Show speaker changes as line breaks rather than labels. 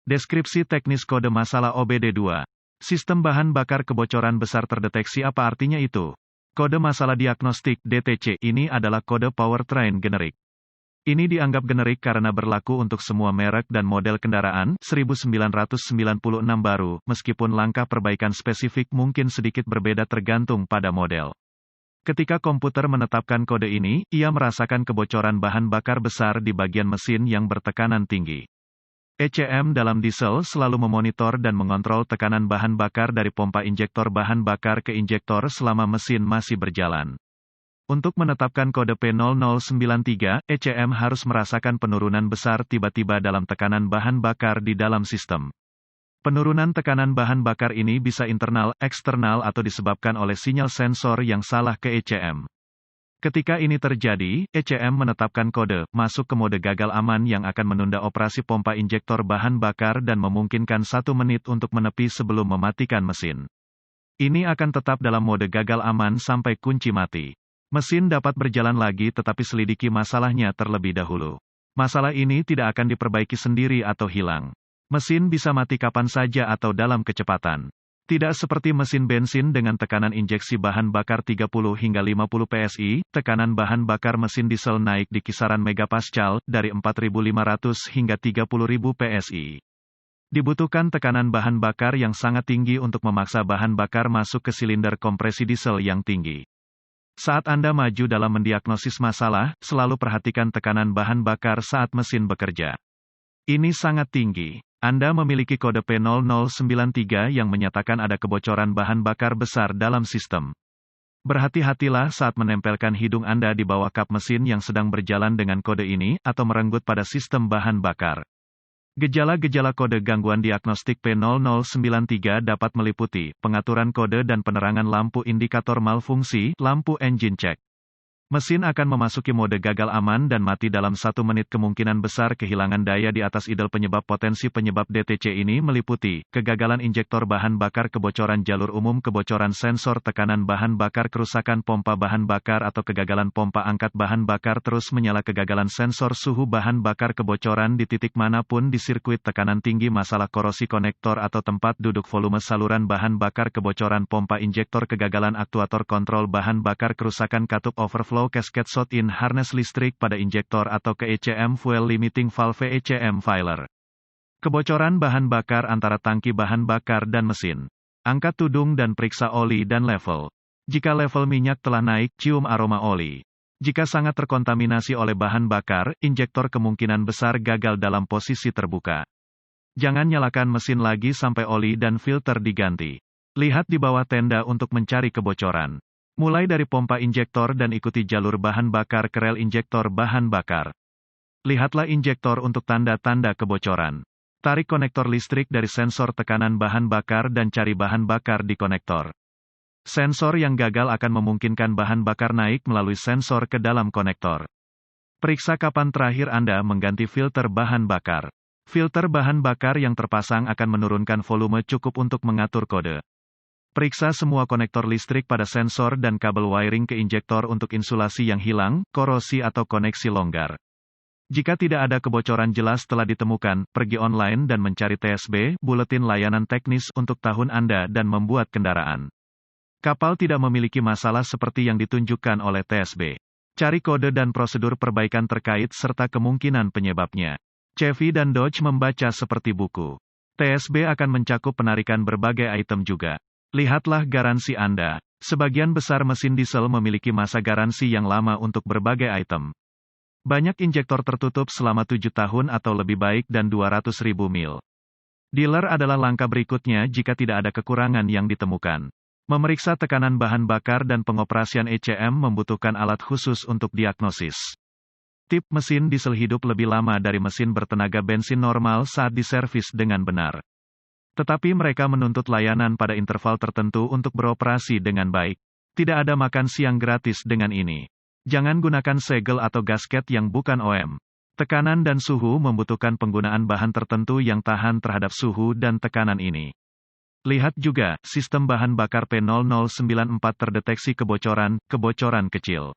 Deskripsi teknis kode masalah OBD2. Sistem bahan bakar kebocoran besar terdeteksi. Apa artinya itu? Kode masalah diagnostik DTC ini adalah kode powertrain generik. Ini dianggap generik karena berlaku untuk semua merek dan model kendaraan 1996 baru, meskipun langkah perbaikan spesifik mungkin sedikit berbeda tergantung pada model. Ketika komputer menetapkan kode ini, ia merasakan kebocoran bahan bakar besar di bagian mesin yang bertekanan tinggi. ECM dalam diesel selalu memonitor dan mengontrol tekanan bahan bakar dari pompa injektor bahan bakar ke injektor selama mesin masih berjalan. Untuk menetapkan kode P0093, ECM harus merasakan penurunan besar tiba-tiba dalam tekanan bahan bakar di dalam sistem. Penurunan tekanan bahan bakar ini bisa internal, eksternal atau disebabkan oleh sinyal sensor yang salah ke ECM. Ketika ini terjadi, ECM menetapkan kode masuk ke mode gagal aman yang akan menunda operasi pompa injektor bahan bakar dan memungkinkan 1 menit untuk menepi sebelum mematikan mesin. Ini akan tetap dalam mode gagal aman sampai kunci mati. Mesin dapat berjalan lagi tetapi selidiki masalahnya terlebih dahulu. Masalah ini tidak akan diperbaiki sendiri atau hilang. Mesin bisa mati kapan saja atau dalam kecepatan. Tidak seperti mesin bensin dengan tekanan injeksi bahan bakar 30 hingga 50 PSI, tekanan bahan bakar mesin diesel naik di kisaran megapascal, dari 4.500 hingga 30.000 PSI. Dibutuhkan tekanan bahan bakar yang sangat tinggi untuk memaksa bahan bakar masuk ke silinder kompresi diesel yang tinggi. Saat Anda maju dalam mendiagnosis masalah, selalu perhatikan tekanan bahan bakar saat mesin bekerja. Ini sangat tinggi. Anda memiliki kode P0093 yang menyatakan ada kebocoran bahan bakar besar dalam sistem. Berhati-hatilah saat menempelkan hidung Anda di bawah kap mesin yang sedang berjalan dengan kode ini, atau merenggut pada sistem bahan bakar. Gejala-gejala kode gangguan diagnostik P0093 dapat meliputi pengaturan kode dan penerangan lampu indikator malfungsi, lampu engine check. Mesin akan memasuki mode gagal aman dan mati dalam 1 menit. Kemungkinan besar kehilangan daya di atas idle. Penyebab potensi penyebab DTC ini meliputi kegagalan injektor bahan bakar, kebocoran jalur umum, kebocoran sensor tekanan bahan bakar, kerusakan pompa bahan bakar atau kegagalan pompa angkat bahan bakar terus menyala, kegagalan sensor suhu bahan bakar, kebocoran di titik manapun di sirkuit, tekanan tinggi, masalah korosi konektor atau tempat duduk, volume saluran bahan bakar, kebocoran pompa injektor, kegagalan aktuator kontrol bahan bakar, kerusakan katup overflow, casket shot-in harness listrik pada injektor atau ke ECM fuel limiting valve ECM failer. Kebocoran bahan bakar antara tangki bahan bakar dan mesin. Angkat tudung dan periksa oli dan level. Jika level minyak telah naik, cium aroma oli. Jika sangat terkontaminasi oleh bahan bakar, injektor kemungkinan besar gagal dalam posisi terbuka. Jangan nyalakan mesin lagi sampai oli dan filter diganti. Lihat di bawah tenda untuk mencari kebocoran. Mulai dari pompa injektor dan ikuti jalur bahan bakar ke rel injektor bahan bakar. Lihatlah injektor untuk tanda-tanda kebocoran. Tarik konektor listrik dari sensor tekanan bahan bakar dan cari bahan bakar di konektor. Sensor yang gagal akan memungkinkan bahan bakar naik melalui sensor ke dalam konektor. Periksa kapan terakhir Anda mengganti filter bahan bakar. Filter bahan bakar yang terpasang akan menurunkan volume cukup untuk mengatur kode. Periksa semua konektor listrik pada sensor dan kabel wiring ke injektor untuk insulasi yang hilang, korosi atau koneksi longgar. Jika tidak ada kebocoran jelas telah ditemukan, pergi online dan mencari TSB, Buletin Layanan Teknis untuk tahun Anda dan membuat kendaraan. Kapal tidak memiliki masalah seperti yang ditunjukkan oleh TSB. Cari kode dan prosedur perbaikan terkait serta kemungkinan penyebabnya. Chevy dan Dodge membaca seperti buku. TSB akan mencakup penarikan berbagai item juga. Lihatlah garansi Anda. Sebagian besar mesin diesel memiliki masa garansi yang lama untuk berbagai item. Banyak injektor tertutup selama 7 tahun atau lebih baik dan 200.000 mil. Dealer adalah langkah berikutnya jika tidak ada kekurangan yang ditemukan. Memeriksa tekanan bahan bakar dan pengoperasian ECM membutuhkan alat khusus untuk diagnosis. Tip: mesin diesel hidup lebih lama dari mesin bertenaga bensin normal saat diservis dengan benar. Tetapi mereka menuntut layanan pada interval tertentu untuk beroperasi dengan baik. Tidak ada makan siang gratis dengan ini. Jangan gunakan segel atau gasket yang bukan OEM. Tekanan dan suhu membutuhkan penggunaan bahan tertentu yang tahan terhadap suhu dan tekanan ini. Lihat juga, sistem bahan bakar P0094 terdeteksi kebocoran kecil.